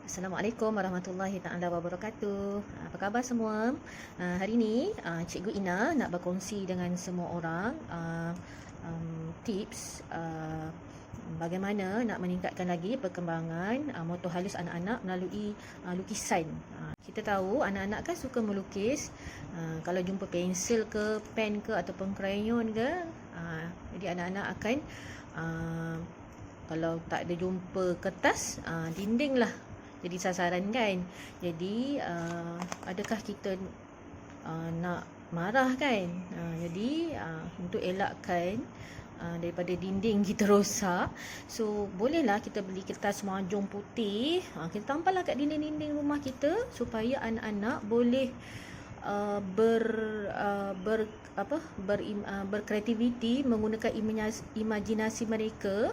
Assalamualaikum warahmatullahi taala wabarakatuh. Apa khabar semua? Hari ini Cikgu Ina nak berkongsi dengan semua orang tips bagaimana nak meningkatkan lagi perkembangan motor halus anak-anak melalui lukisan. Kita tahu anak-anak kan suka melukis. Kalau jumpa pensel ke, pen ke ataupun krayon ke, jadi anak-anak akan kalau tak ada jumpa kertas, dinding lah jadi sasaran kan. Jadi adakah kita nak marah kan? Jadi untuk elakkan daripada dinding kita rosak, so bolehlah kita beli kertas mahjong putih, kita tampallah kat dinding-dinding rumah kita supaya anak-anak boleh berkreativiti menggunakan imajinasi mereka.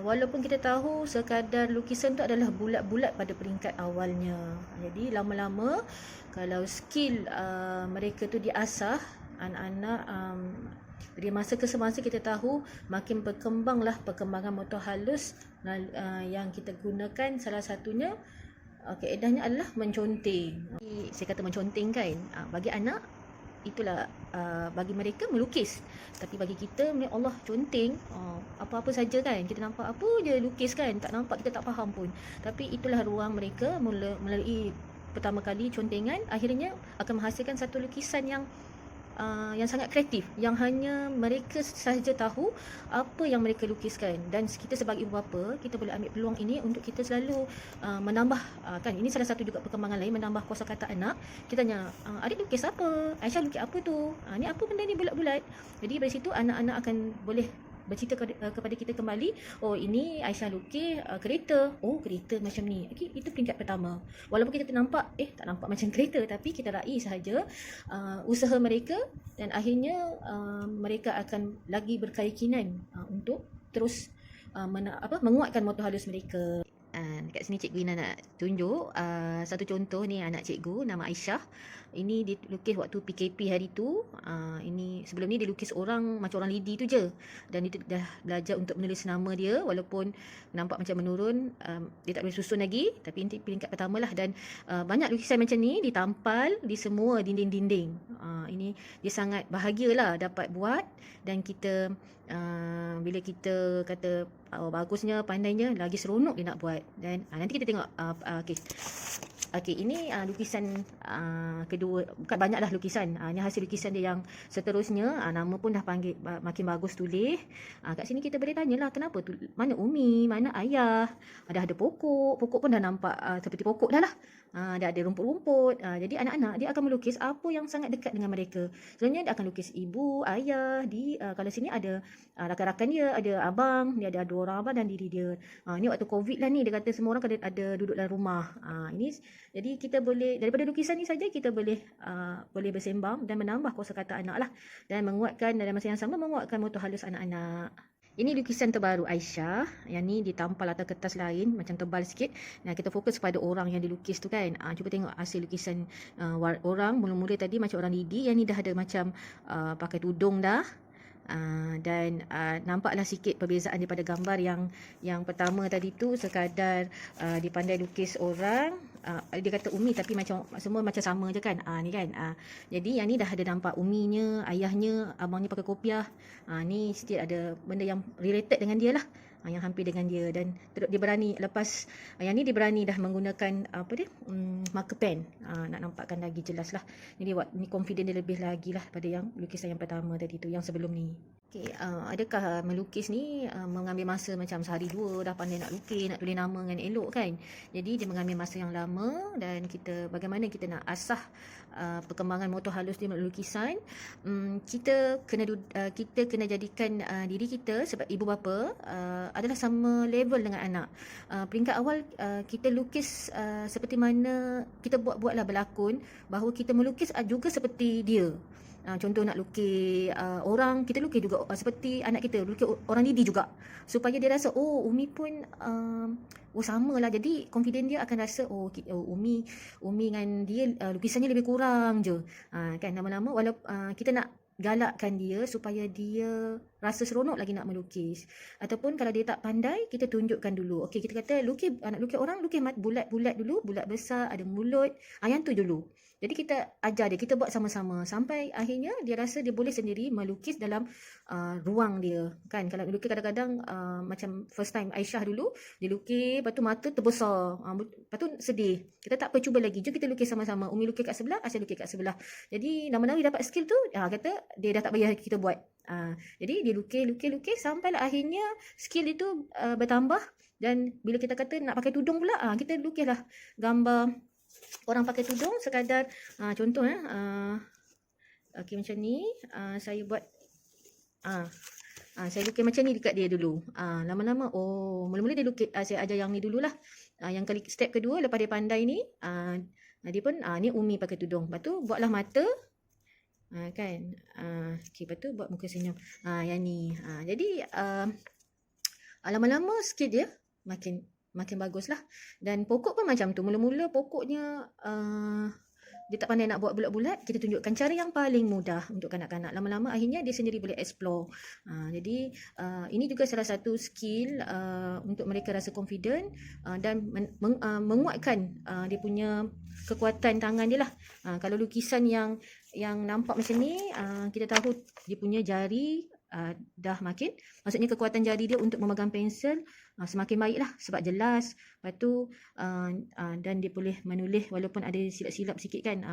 Walaupun kita tahu sekadar lukisan tu adalah bulat-bulat pada peringkat awalnya. Jadi lama-lama kalau skill mereka tu diasah, anak-anak dari masa ke semasa kita tahu makin berkembanglah perkembangan motor halus yang kita gunakan. Salah satunya kaedahnya adalah menconteng. Saya kata menconteng kan, bagi anak itulah bagi mereka melukis, tapi bagi kita Allah conteng apa-apa saja kan. Kita nampak apa je lukis kan, tak nampak kita tak faham pun, tapi itulah ruang mereka melalui pertama kali contengan, akhirnya akan menghasilkan satu lukisan yang sangat kreatif, yang hanya mereka sahaja tahu apa yang mereka lukiskan. Dan kita sebagai ibu bapa, kita boleh ambil peluang ini untuk kita selalu menambah kan, ini salah satu juga perkembangan lain, menambah kosakata anak. Kita tanya, adik lukis apa? Aisyah lukis apa tu? Ni apa benda ni bulat-bulat? Jadi dari situ anak-anak akan boleh bercerita kepada kita kembali, oh ini Aisyah lukis kereta, oh kereta macam ni. Okay, itu peringkat pertama. Walaupun kita nampak tak nampak macam kereta, tapi kita raih sahaja usaha mereka, dan akhirnya mereka akan lagi berkeyakinan untuk terus menguatkan motor halus mereka. Dekat sini Cikgu Ina nak tunjuk satu contoh ni, anak cikgu nama Aisyah. Ini dia lukis waktu PKP hari tu. Ini sebelum ni dia lukis orang macam orang lidi tu je. Dan dia dah belajar untuk menulis nama dia, walaupun nampak macam menurun, dia tak boleh susun lagi, tapi ini peringkat pertama lah. Dan banyak lukisan macam ni ditampal di semua dinding-dinding. Ini dia sangat bahagialah dapat buat, dan kita bila kita kata bagusnya, pandainya, lagi seronok dia nak buat. Dan nanti kita tengok Okey, ini lukisan kedua. Bukan banyaklah lukisan. Ini hasil lukisan dia yang seterusnya. Nama pun dah panggil makin bagus tulis. Kat sini kita boleh tanyalah, kenapa tu? Mana Umi? Mana ayah? Dah ada pokok. Pokok pun dah nampak seperti pokok dah lah. Dah ada rumput-rumput. Jadi anak-anak dia akan melukis apa yang sangat dekat dengan mereka. Sebenarnya dia akan lukis ibu, ayah. Kalau sini ada rakan-rakan dia, ada abang, dia ada 2 orang abang dan diri dia. Ini waktu COVID lah ni, dia kata semua orang ada duduk dalam rumah. Jadi kita boleh, daripada lukisan ni saja kita boleh bersembang dan menambah kosakata anak lah, dan menguatkan, dalam masa yang sama menguatkan motor halus anak-anak. Ini lukisan terbaru Aisyah. Yang ni ditampal atas kertas lain, macam tebal sikit. Nah, kita fokus pada orang yang dilukis tu kan. Cuba tengok hasil lukisan orang. Mula-mula tadi macam orang lidi, yang ni dah ada macam pakai tudung dah. Dan nampaklah sikit perbezaan daripada gambar yang pertama tadi tu, sekadar dia pandai lukis orang, dia kata Umi, tapi macam semua macam sama je kan. Ni kan. Jadi yang ni dah ada nampak uminya, ayahnya, abangnya pakai kopiah. Ni sikit ada benda yang related dengan dia lah, yang hampir dengan dia. Dan dia berani lepas yang ni, dia berani dah menggunakan marker pen, nak nampakkan lagi jelas lah. Jadi ni confident dia lebih lagi lah pada yang lukisan yang pertama tadi tu, yang sebelum ni. Okay, adakah melukis ni mengambil masa macam sehari dua dah pandai nak lukis, nak tulis nama dengan elok kan? Jadi dia mengambil masa yang lama, dan bagaimana kita nak asah perkembangan motor halus di lukisan. Kita kena jadikan diri kita sebagai ibu bapa adalah sama level dengan anak. Peringkat awal kita lukis seperti mana kita buatlah berlakon bahawa kita melukis juga seperti dia. Contoh nak lukis orang, kita lukis juga seperti anak kita, lukis orang lidi juga, supaya dia rasa oh Umi pun sama lah. Jadi confident dia akan rasa Umi dengan dia lukisannya lebih kurang je, kan. Lama-lama walaupun kita nak galakkan dia supaya dia rasa seronok lagi nak melukis. Ataupun kalau dia tak pandai, kita tunjukkan dulu. Okey, kita kata nak lukis orang, lukis bulat-bulat dulu, bulat besar, ada mulut. Yang tu dulu. Jadi kita ajar dia, kita buat sama-sama sampai akhirnya dia rasa dia boleh sendiri melukis dalam ruang dia. Kan kalau lukis kadang-kadang macam first time Aisyah dulu, dia lukis, lepas tu mata terbesar. Lepas tu sedih. Kita tak apa, cuba lagi. Jom kita lukis sama-sama. Umi lukis kat sebelah, Aisyah lukis kat sebelah. Jadi lama-lama dia dapat skill tu, kata dia dah tak payah kita buat. Jadi dia lukis sampailah akhirnya skill itu bertambah. Dan bila kita kata nak pakai tudung pula, kita lukislah gambar orang pakai tudung sekadar contoh okey macam ni, saya buat saya lukis macam ni dekat dia dulu. Lama-lama mula-mula dia lukis, saya ajar yang ni dululah. Yang step kedua lepas dia pandai ni, dia pun ni Umi pakai tudung. Lepas tu buatlah mata. Kan. Okey, lepas tu buat muka senyum. Yang ni. Jadi lama-lama skill dia makin bagus lah. Dan pokok pun macam tu. Mula-mula pokoknya dia tak pandai nak buat bulat-bulat, kita tunjukkan cara yang paling mudah untuk kanak-kanak. Lama-lama akhirnya dia sendiri boleh explore. Jadi ini juga salah satu skill untuk mereka rasa confident dan menguatkan dia punya kekuatan tangan dia lah. Kalau lukisan yang nampak macam ni, kita tahu dia punya jari dah maksudnya kekuatan jari dia untuk memegang pensel semakin baik lah sebab jelas. Lepas tu dan dia boleh menulis walaupun ada silap-silap sikit kan.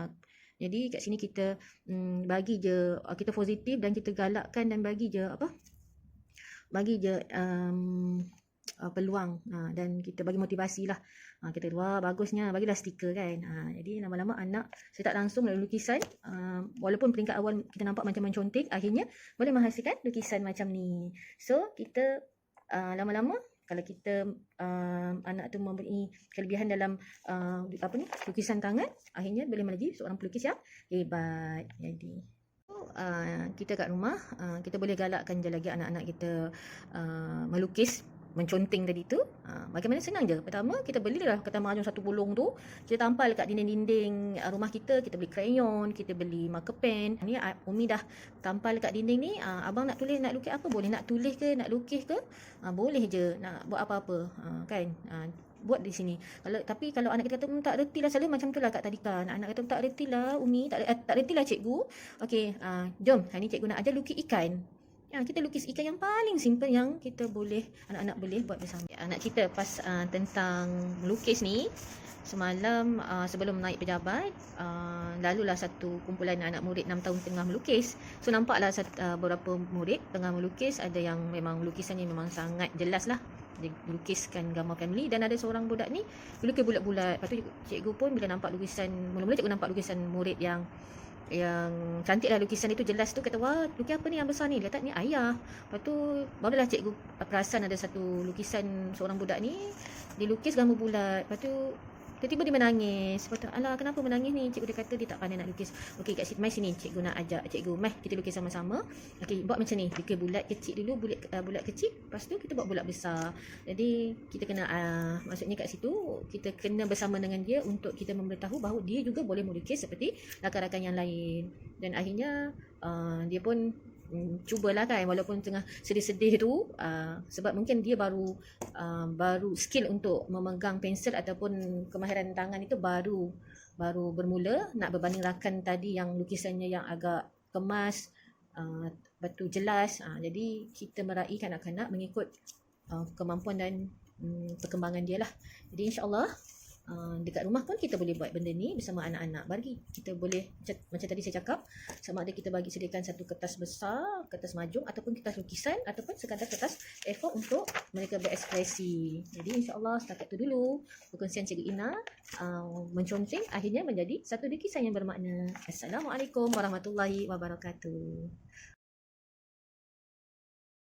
Jadi kat sini kita bagi je, kita positif dan kita galakkan dan bagi je peluang dan kita bagi motivasi lah. Kita wah bagusnya, bagilah stiker kan. Jadi lama-lama anak saya tak langsung melalui lukisan, walaupun peringkat awal kita nampak macam mencontek, akhirnya boleh menghasilkan lukisan macam ni. So kita lama-lama kalau kita anak tu memberi kelebihan dalam lukisan tangan, akhirnya boleh menjadi seorang pelukis yang hebat. Jadi kita kat rumah kita boleh galakkan je lagi anak-anak kita melukis menconteng tadi tu. Bagaimana senang je. Pertama kita belilah kata mahjong satu pulung tu, kita tampal kat dinding-dinding rumah kita. Kita beli krayon, kita beli marker pen. Ni Umi dah tampal kat dinding ni. Abang nak tulis, nak lukis apa boleh, nak tulis ke, nak lukis ke, boleh je. Nak buat apa-apa kan, buat di sini. Tapi kalau anak kita kata tak reti lah, selalu macam tu lah Kak Tadika. Anak kata tak reti lah Umi, tak reti lah cikgu. Okey, jom hari ni cikgu nak ajar lukis ikan. Kita lukis ikan yang paling simple yang kita boleh, anak-anak boleh buat bersama. Anak kita pas tentang melukis ni, semalam sebelum naik pejabat, lalulah satu kumpulan anak murid 6 tahun tengah melukis. So nampaklah beberapa murid tengah melukis, ada yang memang lukisannya memang sangat jelas lah. Dia lukiskan gambar family, dan ada seorang budak ni lukis bulat-bulat. Lepas tu cikgu pun bila nampak lukisan, mula-mula cikgu nampak lukisan murid yang cantik lah, lukisan itu jelas tu, kata wah lukis apa ni yang besar ni, dia kata ni ayah. Lepas tu barulah cikgu perasan ada satu lukisan seorang budak ni, dia lukis gambar bulat. Lepas tu tiba-tiba dia menangis. Lepas tu alah kenapa menangis ni, cikgu dia kata dia tak pandai nak lukis. Okey kat sini cikgu nak ajak cikgu, mai kita lukis sama-sama. Okey buat macam ni, lukis bulat kecil dulu, bulat kecil, lepas tu kita buat bulat besar. Jadi kita kena maksudnya kat situ kita kena bersama dengan dia untuk kita memberitahu bahawa dia juga boleh melukis seperti rakan-rakan yang lain. Dan akhirnya dia pun cubalah kan, walaupun tengah sedih-sedih tu, sebab mungkin dia baru skill untuk memegang pensel ataupun kemahiran tangan itu baru bermula, nak berbanding rakan tadi yang lukisannya yang agak kemas, batu jelas. Jadi kita meraih kanak-kanak mengikut kemampuan dan perkembangan dia lah. Jadi insyaAllah dekat rumah pun kita boleh buat benda ni bersama anak-anak. Bagi kita boleh macam tadi saya cakap, sama ada kita bagi sediakan satu kertas besar, kertas mahjong ataupun kertas lukisan, ataupun sekadar kertas A4 untuk mereka berekspresi. Jadi insyaAllah setakat tu dulu perkongsian Cikgu Ina menconteng akhirnya menjadi satu lukisan yang bermakna. Assalamualaikum warahmatullahi wabarakatuh.